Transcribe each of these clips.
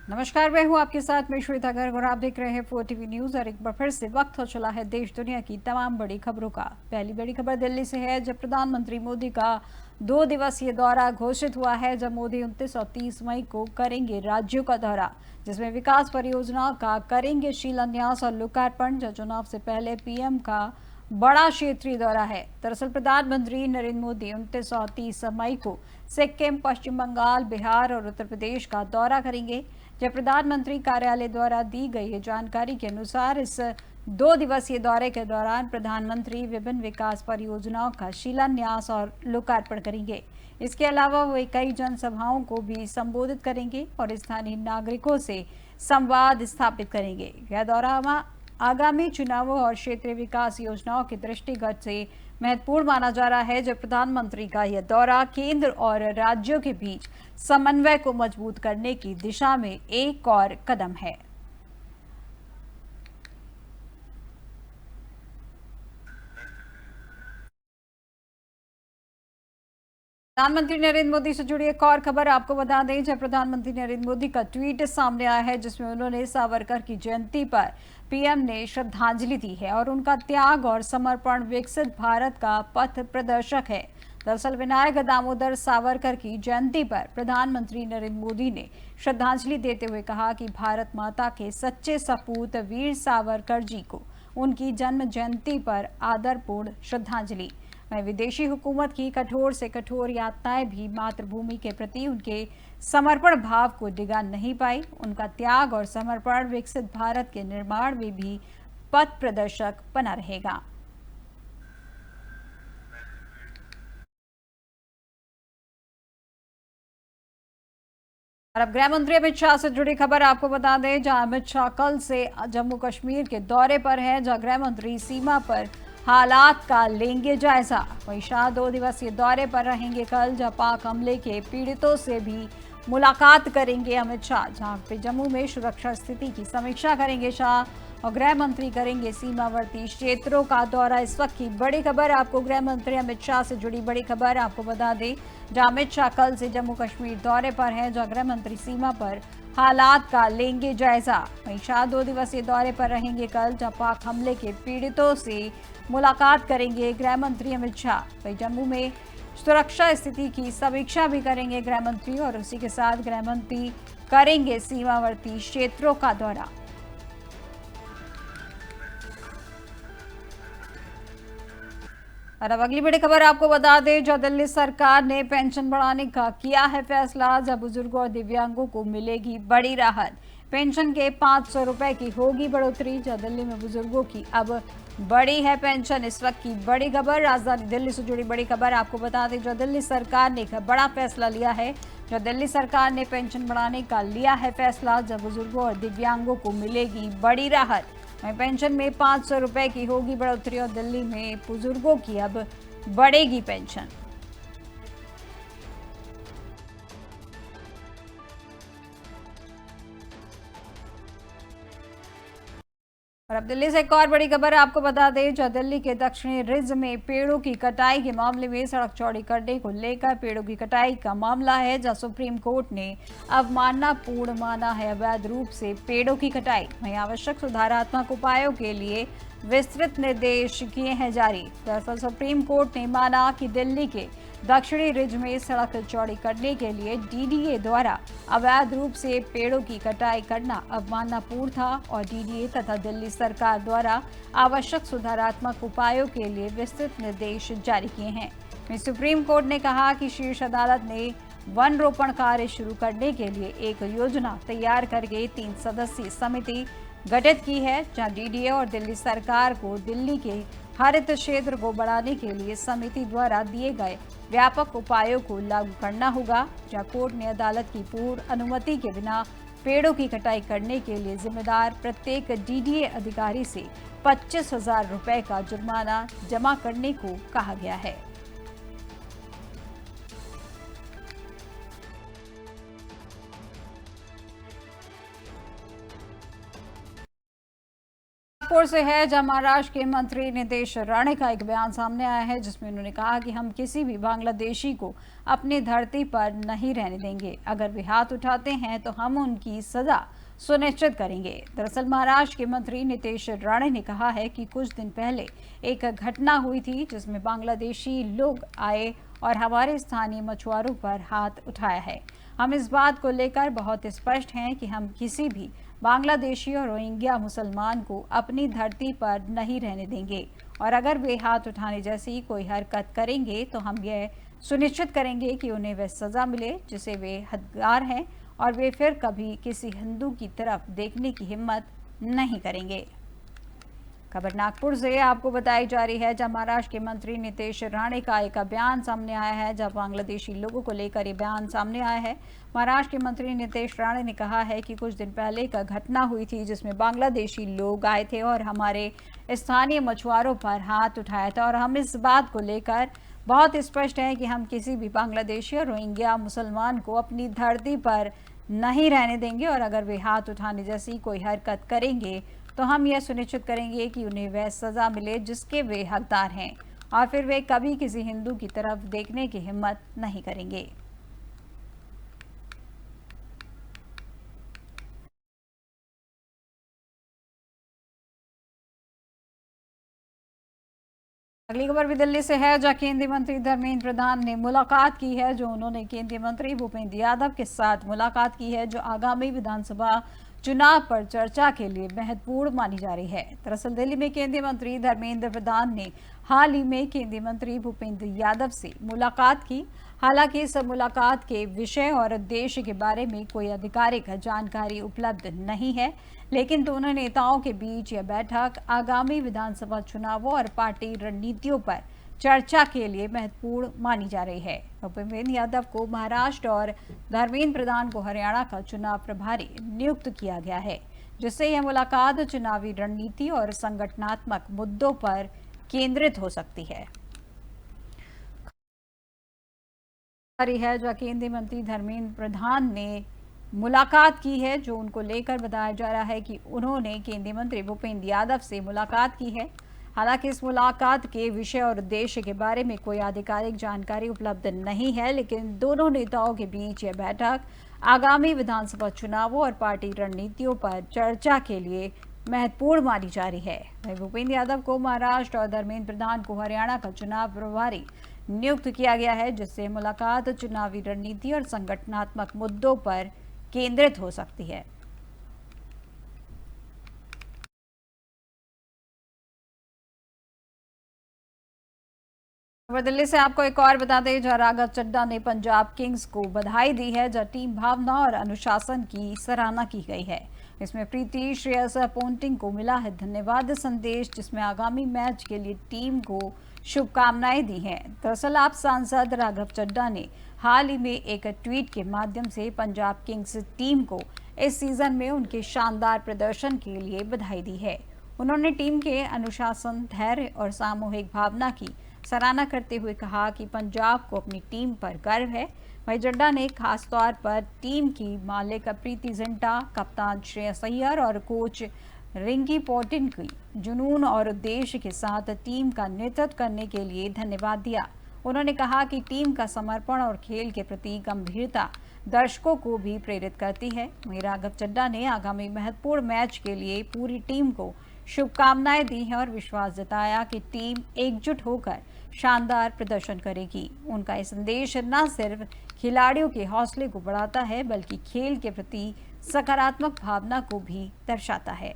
नमस्कार, मैं हूं आपके साथ में श्वेता गर्ग और आप देख रहे हैं 4 टीवी न्यूज। और एक बार फिर से वक्त हो चला है देश दुनिया की तमाम बड़ी खबरों का। पहली बड़ी खबर दिल्ली से है, जब प्रधानमंत्री मोदी का 2 दिवसीय दौरा घोषित हुआ है। जब मोदी 29 और 30 मई को करेंगे राज्यों का दौरा, जिसमें विकास परियोजनाओं का करेंगे शिलान्यास और लोकार्पण। चुनाव से पहले पीएम का बड़ा क्षेत्रीय दौरा है। दरअसल प्रधानमंत्री नरेंद्र मोदी 29 और 30 मई को सिक्किम, पश्चिम बंगाल, बिहार और उत्तर प्रदेश का दौरा करेंगे। जब प्रधानमंत्री कार्यालय द्वारा दी गई जानकारी के अनुसार इस 2 दिवसीय दौरे के दौरान प्रधानमंत्री विभिन्न विकास परियोजनाओं का शिलान्यास और लोकार्पण करेंगे। इसके अलावा वे कई जनसभाओं को भी संबोधित करेंगे और स्थानीय नागरिकों से संवाद स्थापित करेंगे। यह दौरा आगामी चुनावों और क्षेत्रीय विकास योजनाओं के दृष्टिगत से महत्वपूर्ण माना जा रहा है। जब प्रधानमंत्री का यह दौरा केंद्र और राज्यों के बीच समन्वय को मजबूत करने की दिशा में एक और कदम है। प्रधानमंत्री नरेंद्र मोदी से जुड़ी एक और खबर आपको बता दें। जब प्रधानमंत्री नरेंद्र मोदी का ट्वीट सामने आया है, जिसमें उन्होंने सावरकर की जयंती पर पीएम ने श्रद्धांजलि दी है और उनका त्याग और समर्पण विकसित भारत का पथ प्रदर्शक है। दरअसल विनायक दामोदर सावरकर की जयंती पर प्रधानमंत्री नरेंद्र मोदी ने श्रद्धांजलि देते हुए कहा कि भारत माता के सच्चे सपूत वीर सावरकर जी को उनकी जन्म जयंती पर आदरपूर्ण श्रद्धांजलि। वहीं विदेशी हुकूमत की कठोर से कठोर यातनाएं भी मातृभूमि के प्रति उनके समर्पण भाव को डिगा नहीं पाई। उनका त्याग और समर्पण विकसित भारत के निर्माण में भी पथ प्रदर्शक बना रहेगा। और अब गृह मंत्री अमित शाह से जुड़ी खबर आपको बता दें, जहां अमित शाह कल से जम्मू कश्मीर के दौरे पर हैं, जहां गृह मंत्री सीमा पर हालात का लेंगे जायजा। वहीं शाह 2 दिवसीय दौरे पर रहेंगे कल, जहां पाक हमले के पीड़ितों से भी मुलाकात करेंगे अमित शाह। जहां पे जम्मू में सुरक्षा स्थिति की समीक्षा करेंगे शाह और गृह मंत्री करेंगे सीमावर्ती क्षेत्रों का दौरा। इस वक्त की बड़ी खबर आपको गृह मंत्री अमित शाह से जुड़ी बड़ी खबर आपको बता दें, जहां अमित शाह कल से जम्मू कश्मीर दौरे पर हैं, जहां गृह मंत्री सीमा पर हालात का लेंगे जायजा। वहीं शाह 2 दिवसीय दौरे पर रहेंगे कल, जहां पाक हमले के पीड़ितों से मुलाकात करेंगे गृह मंत्री अमित शाह। वहीं जम्मू में सुरक्षा स्थिति की समीक्षा भी करेंगे गृह मंत्री और उसी के साथ गृह मंत्री करेंगे सीमावर्ती क्षेत्रों का दौरा। और अब अगली बड़ी खबर आपको बता दें, जो दिल्ली सरकार ने पेंशन बढ़ाने का किया है फैसला। जब बुजुर्गों और दिव्यांगों को मिलेगी बड़ी राहत, पेंशन के 500 रुपए की होगी बढ़ोतरी। जो दिल्ली में बुजुर्गों की अब बड़ी है पेंशन, इस वक्त की बड़ी खबर राजधानी दिल्ली से जुड़ी बड़ी खबर आपको बता दें, जो दिल्ली सरकार ने एक बड़ा फैसला लिया है। जो दिल्ली सरकार ने पेंशन बढ़ाने का लिया है फैसला, जब बुजुर्गों और दिव्यांगों को मिलेगी बड़ी राहत। वहीं पेंशन में 500 रुपए की होगी बढ़ोतरी और दिल्ली में बुजुर्गों की अब बढ़ेगी पेंशन। और अब दिल्ली से एक और बड़ी खबर आपको बता दें, जो दिल्ली के दक्षिणी रिज में पेड़ों की कटाई के मामले में सड़क चौड़ी करने को लेकर पेड़ों की कटाई का मामला है, जहां सुप्रीम कोर्ट ने अवमाननापूर्ण माना है अवैध रूप से पेड़ों की कटाई। वहीं आवश्यक सुधारात्मक उपायों के लिए विस्तृत निर्देश किए हैं जारी। दरअसल सुप्रीम कोर्ट ने माना कि दिल्ली के दक्षिणी रिज में सड़क चौड़ी करने के लिए डीडीए द्वारा अवैध रूप से पेड़ों की कटाई करना अवमाननापूर्ण था और डीडीए तथा दिल्ली सरकार द्वारा आवश्यक सुधारात्मक उपायों के लिए विस्तृत निर्देश जारी किए हैं। सुप्रीम कोर्ट ने कहा कि शीर्ष अदालत ने वन रोपण कार्य शुरू करने के लिए एक योजना तैयार करके 3 सदस्यीय समिति गठित की है, जहां डीडीए और दिल्ली सरकार को दिल्ली के हरित क्षेत्र को बढ़ाने के लिए समिति द्वारा दिए गए व्यापक उपायों को लागू करना होगा। जहां कोर्ट ने अदालत की पूर्व अनुमति के बिना पेड़ों की कटाई करने के लिए जिम्मेदार प्रत्येक डीडीए अधिकारी से 25,000 रुपए का जुर्माना जमा करने को कहा गया है। नागपुर से है, जहां महाराष्ट्र के मंत्री नीतीश राणे का एक बयान सामने आया है जिसमें उन्होंने कहा कि हम किसी भी बांग्लादेशी को अपनी धरती पर नहीं रहने देंगे। अगर वे हाथ उठाते हैं तो हम उनकी सजा सुनिश्चित करेंगे। दरअसल महाराष्ट्र के मंत्री नीतीश राणे ने कहा है कि कुछ दिन पहले एक घटना हुई थी जिसमें बांग्लादेशी लोग आए और हमारे स्थानीय मछुआरों पर हाथ उठाया है। हम इस बात को लेकर बहुत स्पष्ट हैं कि हम किसी भी बांग्लादेशी और रोहिंग्या मुसलमान को अपनी धरती पर नहीं रहने देंगे और अगर वे हाथ उठाने जैसी कोई हरकत करेंगे तो हम यह सुनिश्चित करेंगे कि उन्हें वह सजा मिले जिसे वे हकदार हैं और वे फिर कभी किसी हिंदू की तरफ देखने की हिम्मत नहीं करेंगे। खबर नागपुर से आपको बताई जा रही है, जहां महाराष्ट्र के मंत्री नीतीश राणे का एक बयान सामने आया है, जहां बांग्लादेशी लोगों को लेकर ये बयान सामने आया है। महाराष्ट्र के मंत्री नीतीश राणे ने कहा है कि कुछ दिन पहले एक घटना हुई थी जिसमें बांग्लादेशी लोग आए थे और हमारे स्थानीय मछुआरों पर हाथ उठाया था और हम इस बात को लेकर बहुत स्पष्ट है कि हम किसी भी बांग्लादेशी और रोहिंग्या मुसलमान को अपनी धरती पर नहीं रहने देंगे और अगर वे हाथ उठाने जैसी कोई हरकत करेंगे तो हम यह सुनिश्चित करेंगे कि उन्हें वह सजा मिले जिसके वे हकदार हैं और फिर वे कभी किसी हिंदू की तरफ देखने की हिम्मत नहीं करेंगे। अगली खबर भी दिल्ली से है, जहां केंद्रीय मंत्री धर्मेंद्र प्रधान ने मुलाकात की है। जो उन्होंने केंद्रीय मंत्री भूपेंद्र यादव के साथ मुलाकात की है जो आगामी विधानसभा चुनाव पर चर्चा के लिए महत्वपूर्ण मानी जा रही है। दरअसल दिल्ली में केंद्रीय मंत्री धर्मेंद्र प्रधान ने हाल ही में केंद्रीय मंत्री भूपेंद्र यादव से मुलाकात की। हालांकि इस मुलाकात के विषय और उद्देश्य के बारे में कोई आधिकारिक जानकारी उपलब्ध नहीं है, लेकिन दोनों नेताओं के बीच यह बैठक आगामी विधानसभा चुनावों और पार्टी रणनीतियों पर चर्चा के लिए महत्वपूर्ण मानी जा रही है। भूपेंद्र यादव को महाराष्ट्र और धर्मेंद्र प्रधान को हरियाणा का चुनाव प्रभारी नियुक्त किया गया है, जिससे यह मुलाकात चुनावी रणनीति और संगठनात्मक मुद्दों पर केंद्रित हो सकती है। है जो केंद्रीय मंत्री धर्मेंद्र प्रधान ने मुलाकात की है, जो उनको लेकर बताया जा रहा है कि उन्होंने केंद्रीय मंत्री भूपेंद्र यादव से मुलाकात की है। हालांकि इस मुलाकात के विषय और उद्देश्य के बारे में कोई आधिकारिक जानकारी उपलब्ध नहीं है, लेकिन दोनों नेताओं के बीच यह बैठक आगामी विधानसभा चुनावों और पार्टी रणनीतियों पर चर्चा के लिए महत्वपूर्ण मानी जा रही है। भूपेंद्र यादव को महाराष्ट्र और धर्मेंद्र प्रधान को हरियाणा का चुनाव प्रभारी नियुक्त किया गया है, जिससे मुलाकात चुनावी रणनीति और संगठनात्मक मुद्दों पर केंद्रित हो सकती है। दिल्ली से आपको एक और बता दें, जहां राघव चड्ढा ने पंजाब किंग्स को बधाई दी है, जहां टीम भावना और अनुशासन की सराहना की गई है। इसमें प्रीति श्रेयस पोंटिंग को मिला है धन्यवाद संदेश, जिसमें आगामी मैच के लिए टीम को शुभकामनाएं दी हैं। दरअसल आप सांसद राघव चड्ढा ने हाल ही में एक ट्वीट के माध्यम से पंजाब किंग्स टीम को इस सीजन में उनके शानदार प्रदर्शन के लिए बधाई दी है। उन्होंने टीम के अनुशासन, धैर्य और सामूहिक भावना की सराहना करते हुए कहा कि पंजाब को अपनी टीम पर गर्व है। वहीं चड्ढा ने खास तौर पर टीम की मालिक प्रीति जिंटा, कप्तान श्रेयस अय्यर और कोच रिंकी पोंटिंग की जुनून और उद्देश्य के साथ टीम का नेतृत्व करने के लिए धन्यवाद दिया। उन्होंने कहा कि टीम का समर्पण और खेल के प्रति गंभीरता दर्शकों को भी प्रेरित करती है। वहीं राघव चड्ढा ने आगामी महत्वपूर्ण मैच के लिए पूरी टीम को शुभकामनाएं दी हैं और विश्वास जताया कि टीम एकजुट होकर शानदार प्रदर्शन करेगी। उनका ये संदेश न सिर्फ खिलाड़ियों के हौसले को बढ़ाता है, बल्कि खेल के प्रति सकारात्मक भावना को भी दर्शाता है।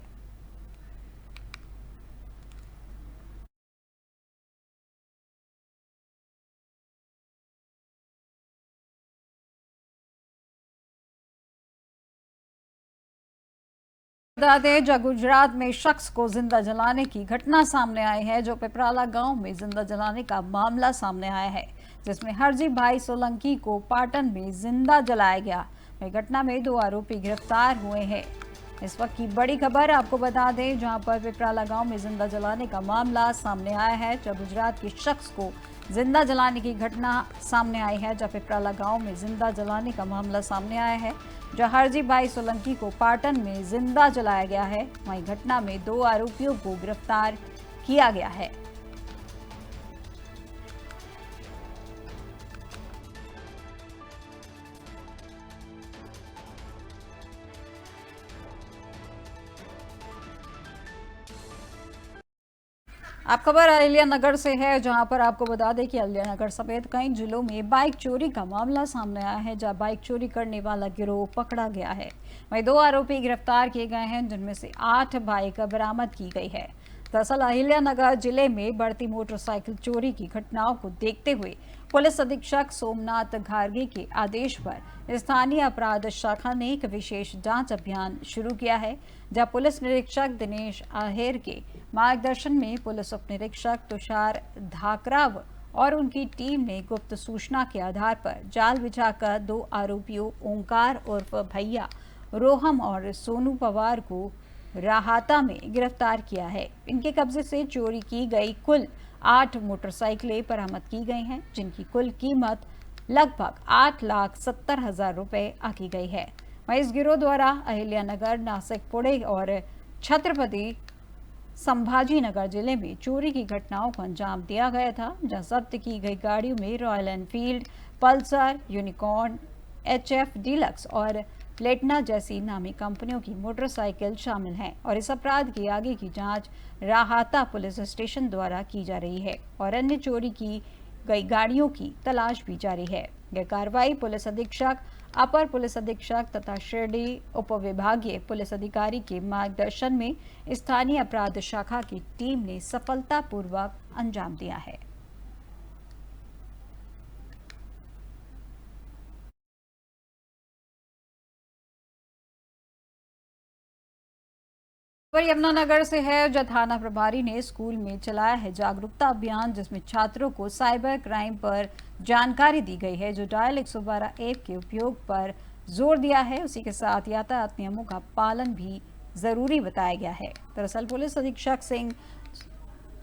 बता दें, जब गुजरात में शख्स को जिंदा जलाने की घटना सामने आई है, जो पिपराला गांव में जिंदा जलाने का मामला सामने आया है, जिसमें हरजी भाई सोलंकी को पाटन में जिंदा जलाया गया। वही घटना में 2 आरोपी गिरफ्तार हुए हैं। इस वक्त की बड़ी खबर आपको बता दें, जहां पर पिपराला गांव में जिंदा जलाने का मामला सामने आया है, जब गुजरात के शख्स को जिंदा जलाने की घटना सामने आई है, जब पिपराला गांव में जिंदा जलाने का मामला सामने आया है, जहां हरजी भाई सोलंकी को पाटन में जिंदा जलाया गया है। वहीं घटना में 2 आरोपियों को गिरफ्तार किया गया है। आप खबर अहिल्या नगर से है, जहां पर आपको बता दें कि अहिल्या नगर समेत कई जिलों में बाइक चोरी का मामला सामने आया है, जहां बाइक चोरी करने वाला गिरोह पकड़ा गया है। वहीं 2 आरोपी गिरफ्तार किए गए हैं, जिनमें से 8 बाइक बरामद की गई है। दरअसल अहिल्या नगर जिले में बढ़ती मोटरसाइकिल चोरी की घटनाओं को देखते हुए पुलिस अधीक्षक सोमनाथ घारगे के आदेश पर स्थानीय अपराध शाखा ने एक विशेष जांच अभियान शुरू किया है, जहां पुलिस निरीक्षक दिनेश आहेर के मार्गदर्शन में पुलिस उप निरीक्षक तुषार धाकराव और उनकी टीम ने गुप्त सूचना के आधार पर जाल बिछाकर 2 आरोपियों ओंकार उर्फ भैया, रोहम और सोनू पवार को राहाता में गिरफ्तार किया है। इनके कब्जे से चोरी की गई कुल 8 मोटरसाइकिलें बरामद की गई हैं, जिनकी कुल कीमत लगभग 8,70,000 रुपए आकी गई है। वहीं इस गिरोह द्वारा अहिल्या नगर, नासिक, पुणे और छत्रपति संभाजी नगर जिले में चोरी की घटनाओं को अंजाम दिया गया था, जहां जब्त की गई गाड़ियों में royal Enfield, Pulsar, unicorn, HF deluxe और प्लेटना जैसी नामी कंपनियों की मोटरसाइकिल शामिल हैं। और इस अपराध की आगे की जांच राहाता पुलिस स्टेशन द्वारा की जा रही है और अन्य चोरी की गई गाड़ियों की तलाश भी जारी है। यह कार्रवाई पुलिस अधीक्षक, अपर पुलिस अधीक्षक तथा शिरडी उप विभागीय पुलिस अधिकारी के मार्गदर्शन में स्थानीय अपराध शाखा की टीम ने सफलतापूर्वक अंजाम दिया है। यमुनानगर से है, जहां थाना प्रभारी ने स्कूल में चलाया है जागरूकता अभियान, जिसमें छात्रों को साइबर क्राइम पर जानकारी दी गई है, जो डायल 112 ऐप के उपयोग पर जोर दिया है। उसी के साथ यातायात नियमों का पालन भी जरूरी बताया गया है। दरअसल पुलिस अधीक्षक सिंह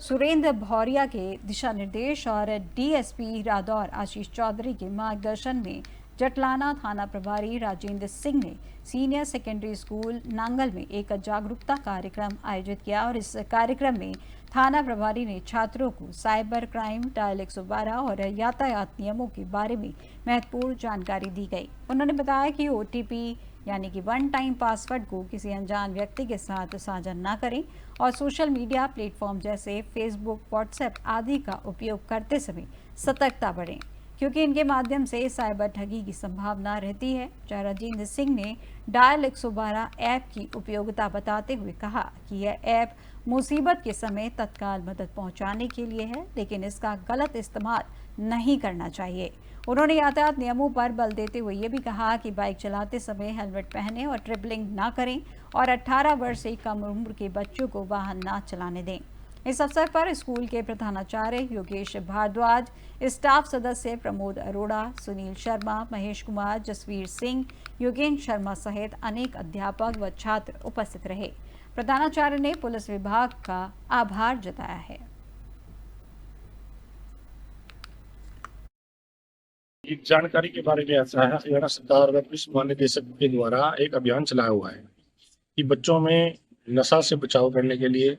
सुरेंद्र भौरिया के दिशा निर्देश और DSP रादौर आशीष चौधरी के मार्गदर्शन में जटलाना थाना प्रभारी राजेंद्र सिंह ने सीनियर सेकेंडरी स्कूल नांगल में एक जागरूकता कार्यक्रम आयोजित किया और इस कार्यक्रम में थाना प्रभारी ने छात्रों को साइबर क्राइम, डायल 112 और यातायात नियमों के बारे में महत्वपूर्ण जानकारी दी गई। उन्होंने बताया कि OTP यानी कि 1 टाइम पासवर्ड को किसी अनजान व्यक्ति के साथ साझा न करें और सोशल मीडिया प्लेटफॉर्म जैसे फेसबुक, व्हाट्सएप आदि का उपयोग करते समय सतर्कता बढ़ें, क्योंकि इनके माध्यम से साइबर ठगी की संभावना रहती है। राजेंद्र सिंह ने डायल 112 ऐप की उपयोगिता बताते हुए कहा कि यह ऐप मुसीबत के समय तत्काल मदद पहुंचाने के लिए है, लेकिन इसका गलत इस्तेमाल नहीं करना चाहिए। उन्होंने यातायात नियमों पर बल देते हुए ये भी कहा कि बाइक चलाते समय हेलमेट पहने और ट्रिपलिंग ना करें और 18 वर्ष से कम उम्र के बच्चों को वाहन ना चलाने दें। इस अवसर पर स्कूल के प्रधानाचार्य योगेश भारद्वाज, स्टाफ सदस्य प्रमोद अरोड़ा, सुनील शर्मा, महेश कुमार, जसवीर सिंह, योगेंद्र शर्मा सहित अनेक अध्यापक व छात्र उपस्थित रहे। प्रधानाचार्य ने पुलिस विभाग का आभार जताया है। एक जानकारी के बारे में ऐसा है, हरियाणा सरकार व पुलिस महानिदेशक के द्वारा एक अभियान चलाया हुआ है कि बच्चों में नशा से बचाव करने के लिए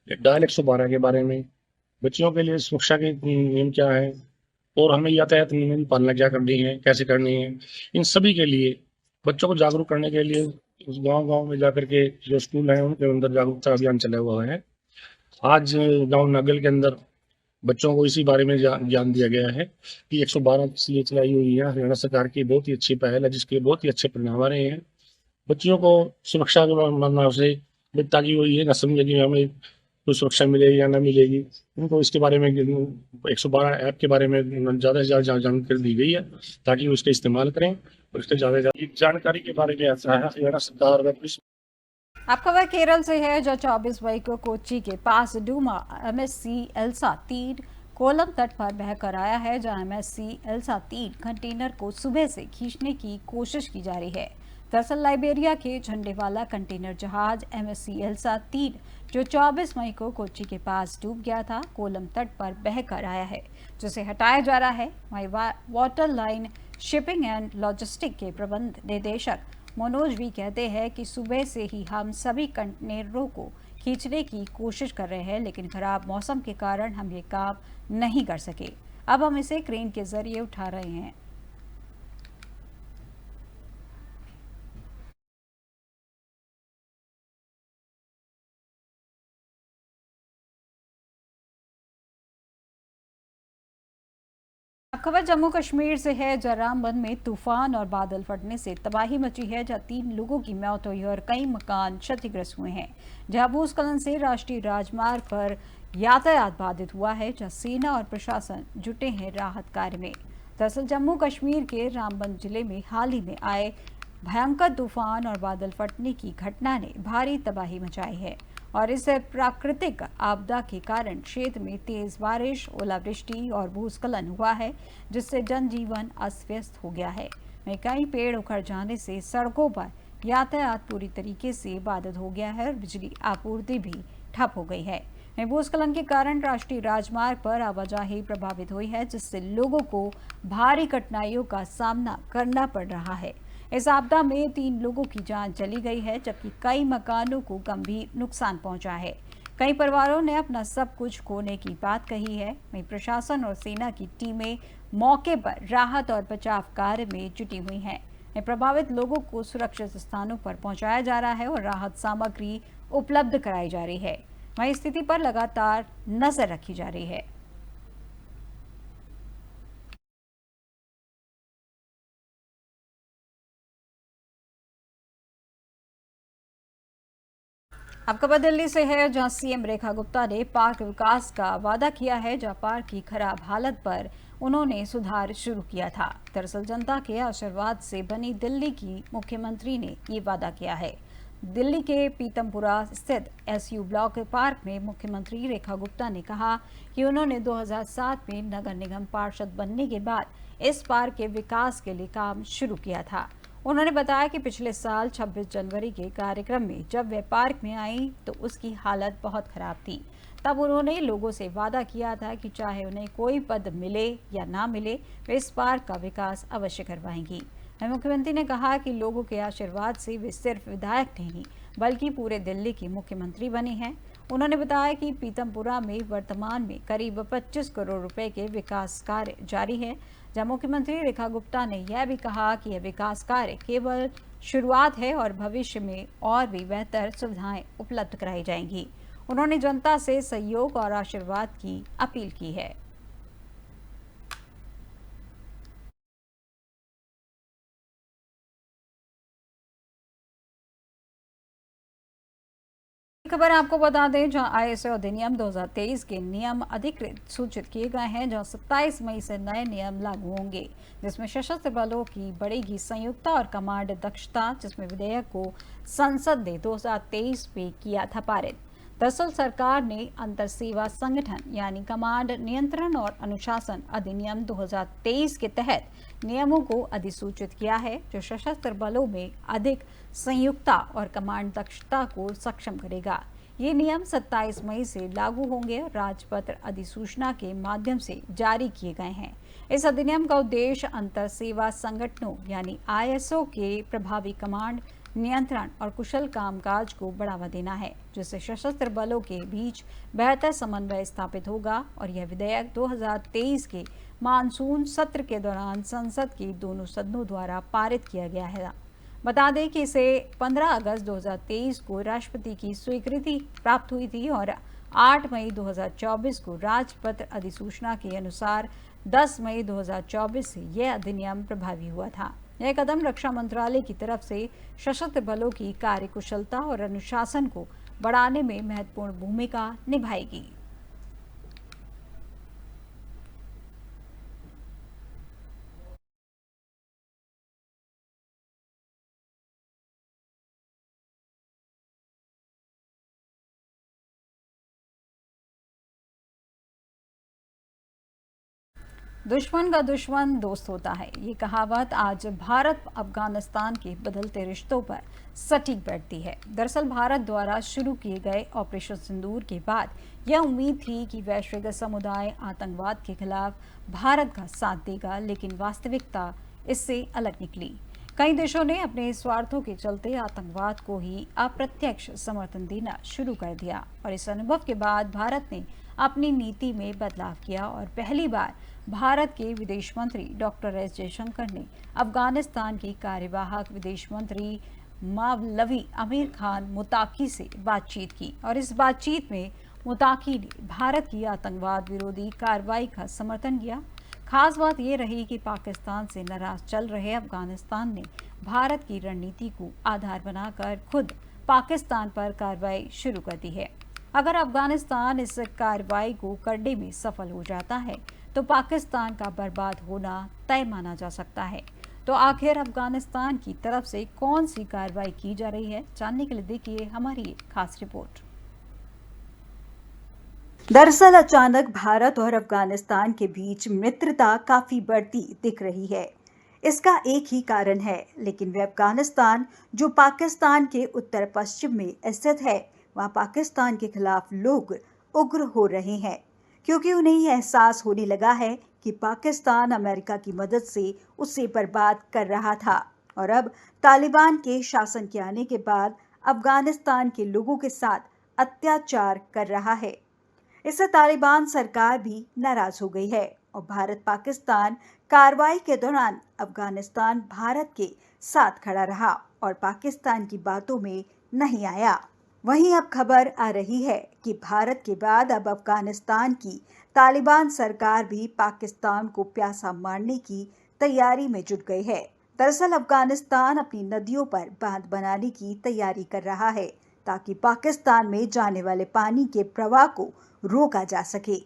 डायल 112 के बारे में, बच्चियों के लिए सुरक्षा के नियम क्या है और हमें यातायात नियमों की पालना क्या करनी है, कैसे करनी है, इन सभी के लिए बच्चों को जागरूक करने के लिए गांव-गांव में जाकर के जो स्कूल हैं उनके अंदर जागरूकता अभियान चला हुआ है। आज गांव नागल के अंदर बच्चों को इसी बारे में ज्ञान दिया गया है कि 112 इसलिए चलाई हुई है। हरियाणा सरकार की बहुत ही अच्छी पहल है, जिसके बहुत ही अच्छे परिणाम आ रहे हैं। बच्चियों को सुरक्षा के मामले से ताकि वो ये ना समझे कि हमें कोई सुरक्षा मिलेगी या ना मिलेगी। उनको इसके बारे में 112 ऐप के बारे में ज़्यादा से ज़्यादा जानकारी दी गई है ताकि वो इसका इस्तेमाल करें और इसके ज़्यादा जानकारी के बारे में ऐसा है, हरियाणा सरकार व पुलिस। आप खबर केरल से है, जो 24 मई को कोच्चि के पास डूमा MSC एल्सा 3 कोलम तट पर बहकर आया है, जहां MSC एल्सा 3 कंटेनर को सुबह से खींचने की कोशिश की जा रही है। दरअसल लाइबेरिया के झंडे वाला कंटेनर जहाज MSC एल्सा 3 जो 24 मई को कोच्चि के पास डूब गया था, कोलम तट पर बहकर आया है, जिसे हटाया जा रहा है। वहीं water line shipping and logistic के प्रबंध निदेशक मनोज भी कहते हैं कि सुबह से ही हम सभी कंटेनरों को खींचने की कोशिश कर रहे हैं, लेकिन खराब मौसम के कारण हम ये काम नहीं कर सके। अब हम इसे क्रेन के जरिए उठा रहे हैं। अब खबर जम्मू कश्मीर से है, जहां रामबन में तूफान और बादल फटने से तबाही मची है, जहां 3 लोगों की मौत हुई और कई मकान क्षतिग्रस्त हुए हैं। जहां भूस्खलन से राष्ट्रीय राजमार्ग पर यातायात बाधित हुआ है, जहां सेना और प्रशासन जुटे हैं राहत कार्य में। दरअसल जम्मू कश्मीर के रामबन जिले में हाल ही में आए भयंकर तूफान और बादल फटने की घटना ने भारी तबाही मचाई है और इस प्राकृतिक आपदा के कारण क्षेत्र में तेज बारिश, ओलावृष्टि और भूस्खलन हुआ है, जिससे जनजीवन अस्त-व्यस्त हो गया है। वहीं कई पेड़ उखड़ जाने से सड़कों पर यातायात पूरी तरीके से बाधित हो गया है और बिजली आपूर्ति भी ठप हो गई है। वहीं भूस्खलन के कारण राष्ट्रीय राजमार्ग पर आवाजाही प्रभावित हुई है, जिससे लोगों को भारी कठिनाइयों का सामना करना पड़ रहा है। इस आपदा में 3 लोगों की जान चली गई है, जबकि कई मकानों को गंभीर नुकसान पहुंचा है। कई परिवारों ने अपना सब कुछ खोने की बात कही है। वहीं प्रशासन और सेना की टीमें मौके पर राहत और बचाव कार्य में जुटी हुई हैं। प्रभावित लोगों को सुरक्षित स्थानों पर पहुंचाया जा रहा है और राहत सामग्री उपलब्ध कराई जा रही है। वहीं स्थिति पर लगातार नजर रखी जा रही है। अब खबर दिल्ली से है, जहां CM रेखा गुप्ता ने पार्क विकास का वादा किया है, जहां पार्क की खराब हालत पर उन्होंने सुधार शुरू किया था। दरअसल जनता के आशीर्वाद से बनी दिल्ली की मुख्यमंत्री ने ये वादा किया है। दिल्ली के पीतमपुरा स्थित SU ब्लॉक पार्क में मुख्यमंत्री रेखा गुप्ता ने कहा कि उन्होंने 2007 में नगर निगम पार्षद बनने के बाद इस पार्क के विकास के लिए काम शुरू किया था। उन्होंने बताया कि पिछले साल 26 जनवरी के कार्यक्रम में जब वे पार्क में आई तो उसकी हालत बहुत खराब थी। तब उन्होंने लोगों से वादा किया था कि चाहे उन्हें कोई पद मिले या ना मिले, वे इस पार्क का विकास अवश्य करवाएंगी। मुख्यमंत्री ने कहा कि लोगों के आशीर्वाद से वे सिर्फ विधायक नहीं बल्कि पूरे दिल्ली की मुख्यमंत्री बनी हैं। उन्होंने बताया कि पीतमपुरा में वर्तमान में करीब 25 करोड़ रुपए के विकास कार्य जारी है, जहां मुख्यमंत्री रेखा गुप्ता ने यह भी कहा कि यह विकास कार्य केवल शुरुआत है और भविष्य में और भी बेहतर सुविधाएं उपलब्ध कराई जाएंगी। उन्होंने जनता से सहयोग और आशीर्वाद की अपील की है। खबर आपको बता दें, जहां ISO अधिनियम 2023 के नियम अधिकृत सूचित किए गए हैं, जहां 27 मई से नए नियम लागू होंगे, जिसमें सशस्त्र बलों की बढ़ेगी संयुक्ता और कमांड दक्षता, जिसमें विधेयक को संसद ने 2023 में किया था पारित। दरअसल सरकार ने अंतर सेवा संगठन यानी कमांड नियंत्रण और अनुशासन अधिनियम 2023 के तहत नियमों को अधिसूचित किया है, जो सशस्त्र बलों में अधिक संयुक्ता और कमांड दक्षता को सक्षम करेगा। ये नियम 27 मई से लागू होंगे और राजपत्र अधिसूचना के माध्यम से जारी किए गए हैं। इस अधिनियम का उद्देश्य अंतर सेवा संगठनों यानी ISO के प्रभावी कमांड नियंत्रण और कुशल कामकाज को बढ़ावा देना है, जिससे सशस्त्र बलों के बीच बेहतर समन्वय स्थापित होगा और यह विधेयक 2023 के मानसून सत्र के दौरान संसद के दोनों सदनों द्वारा पारित किया गया है। बता दें कि इसे 15 अगस्त 2023 को राष्ट्रपति की स्वीकृति प्राप्त हुई थी और 8 मई 2024 को राजपत्र अधिसूचना के अनुसार 10 मई 2024 से यह अधिनियम प्रभावी हुआ था। यह कदम रक्षा मंत्रालय की तरफ से सशस्त्र बलों की कार्यकुशलता और अनुशासन को बढ़ाने में महत्वपूर्ण भूमिका निभाएगी। दुश्मन का दुश्मन दोस्त होता है, ये कहावत आज भारत अफगानिस्तान के बदलते रिश्तों पर सटीक बैठती है। दरअसल भारत द्वारा शुरू किए गए ऑपरेशन सिंदूर के बाद यह उम्मीद थी कि वैश्विक समुदाय आतंकवाद के खिलाफ भारत का साथ देगा, लेकिन वास्तविकता इससे अलग निकली। कई देशों ने अपने स्वार्थों के चलते आतंकवाद को ही अप्रत्यक्ष समर्थन देना शुरू कर दिया और इस अनुभव के बाद भारत ने अपनी नीति में बदलाव किया और पहली बार भारत के विदेश मंत्री डॉक्टर एस जयशंकर ने अफगानिस्तान की कार्यवाहक विदेश मंत्री मावलवी आमिर खान मुताकी से बातचीत की और इस बातचीत में मुताकी ने भारत की आतंकवाद विरोधी कार्रवाई का समर्थन किया। खास बात यह रही कि पाकिस्तान से नाराज चल रहे अफगानिस्तान ने भारत की रणनीति को आधार बनाकर खुद पाकिस्तान पर कार्रवाई शुरू कर दी है। अगर अफगानिस्तान इस कार्रवाई को करने में सफल हो जाता है तो पाकिस्तान का बर्बाद होना तय माना जा सकता है। तो आखिर अफगानिस्तान की तरफ से कौन सी कार्रवाई की जा रही है, जानने के लिए देखिए हमारी ये खास रिपोर्ट। दरअसल अचानक भारत और अफगानिस्तान के बीच मित्रता काफी बढ़ती दिख रही है। इसका एक ही कारण है, लेकिन वह अफगानिस्तान जो पाकिस्तान के उत्तर पश्चिम में स्थित है, वहां पाकिस्तान के खिलाफ लोग उग्र हो रहे हैं, क्योंकि उन्हें यह एहसास होने लगा है कि पाकिस्तान अमेरिका की मदद से उसे बर्बाद कर रहा था और अब तालिबान के शासन के आने के बाद अफगानिस्तान के लोगों के साथ अत्याचार कर रहा है। इससे तालिबान सरकार भी नाराज हो गई है और भारत पाकिस्तान कार्रवाई के दौरान अफगानिस्तान भारत के साथ खड़ा रहा और पाकिस्तान की बातों में नहीं आया। वहीं अब खबर आ रही है कि भारत के बाद अब अफगानिस्तान की तालिबान सरकार भी पाकिस्तान को प्यासा मारने की तैयारी में जुट गई है। दरअसल अफगानिस्तान अपनी नदियों पर बांध बनाने की तैयारी कर रहा है ताकि पाकिस्तान में जाने वाले पानी के प्रवाह को रोका जा सके।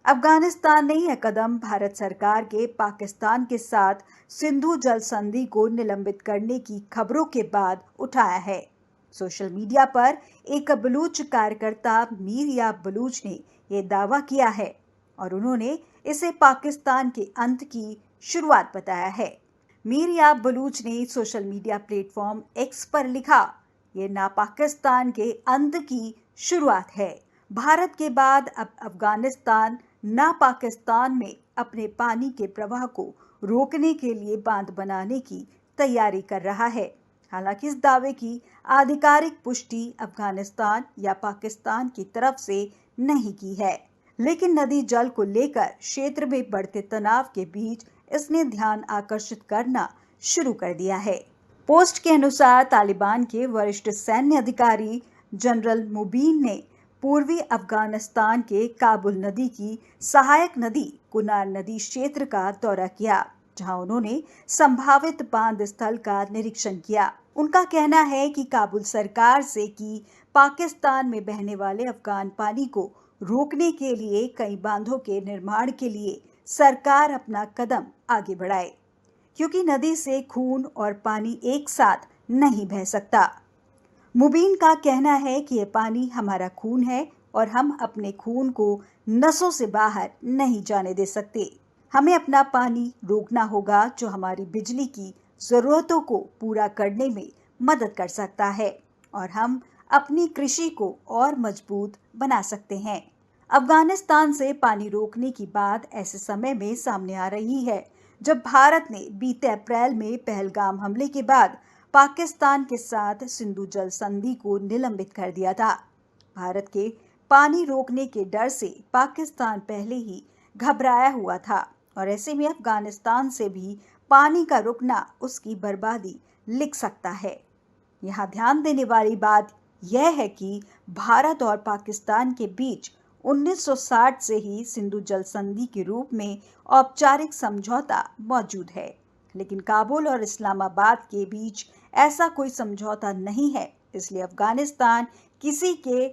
अफगानिस्तान ने यह कदम भारत सरकार के पाकिस्तान के साथ सिंधु जल संधि को निलंबित करने की खबरों के बाद उठाया है। सोशल मीडिया पर एक बलूच कार्यकर्ता मीर याब बलूच ने यह दावा किया है और उन्होंने इसे पाकिस्तान के अंत की शुरुआत बताया है। मीर याब बलूच ने सोशल मीडिया प्लेटफॉर्म एक्स पर लिखा, ये ना पाकिस्तान के अंत की शुरुआत है। भारत के बाद अब अफगानिस्तान ना पाकिस्तान में अपने पानी के प्रवाह को रोकने के लिए बांध बनाने की तैयारी कर रहा है। हालांकि इस दावे की आधिकारिक पुष्टि अफगानिस्तान या पाकिस्तान की तरफ से नहीं की है, लेकिन नदी जल को लेकर क्षेत्र में बढ़ते तनाव के बीच इसने ध्यान आकर्षित करना शुरू कर दिया है। पोस्ट के अनुसार तालिबान के वरिष्ठ सैन्य अधिकारी जनरल मुबीन ने पूर्वी अफगानिस्तान के काबुल नदी की सहायक नदी कुनार नदी क्षेत्र का दौरा किया, जहां उन्होंने संभावित बांध स्थल का निरीक्षण किया। उनका कहना है कि काबुल सरकार से कि पाकिस्तान में बहने वाले अफगान पानी को रोकने के लिए कई बांधों के निर्माण के लिए सरकार अपना कदम आगे बढ़ाए, क्योंकि नदी से खून और पानी एक साथ नहीं बह सकता। मुबीन का कहना है कि यह पानी हमारा खून है और हम अपने खून को नसों से बाहर नहीं जाने दे सकते। हमें अपना पानी रोकना होगा, जो हमारी बिजली की जरूरतों को पूरा करने में मदद कर सकता है और हम अपनी कृषि को और मजबूत बना सकते हैं। अफगानिस्तान से पानी रोकने की बात ऐसे समय में सामने आ रही है जब भारत ने बीते अप्रैल में पहलगाम हमले के बाद पाकिस्तान के साथ सिंधु जल संधि को निलंबित कर दिया था। भारत के पानी रोकने के डर से पाकिस्तान पहले ही घबराया हुआ था और ऐसे में अफगानिस्तान से भी पानी का रुकना उसकी बर्बादी लिख सकता है। यहाँ ध्यान देने वाली बात यह है कि भारत और पाकिस्तान के बीच 1960 से ही सिंधु जल संधि के रूप में औपचारिक समझौता मौजूद है, लेकिन काबुल और इस्लामाबाद के बीच ऐसा कोई समझौता नहीं है। इसलिए अफगानिस्तान किसी के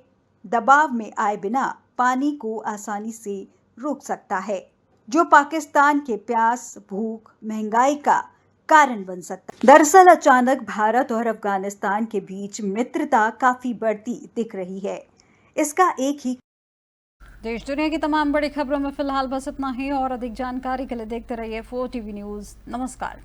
दबाव में आए बिना पानी को आसानी से रोक सकता है, जो पाकिस्तान के प्यास, भूख, महंगाई का कारण बन सकता है। दरअसल अचानक भारत और अफगानिस्तान के बीच मित्रता काफी बढ़ती दिख रही है। इसका एक ही देश दुनिया की तमाम बड़ी खबरों में फिलहाल बस इतना ही और अधिक जानकारी के लिए देखते रहिए 4 TV न्यूज़। नमस्कार।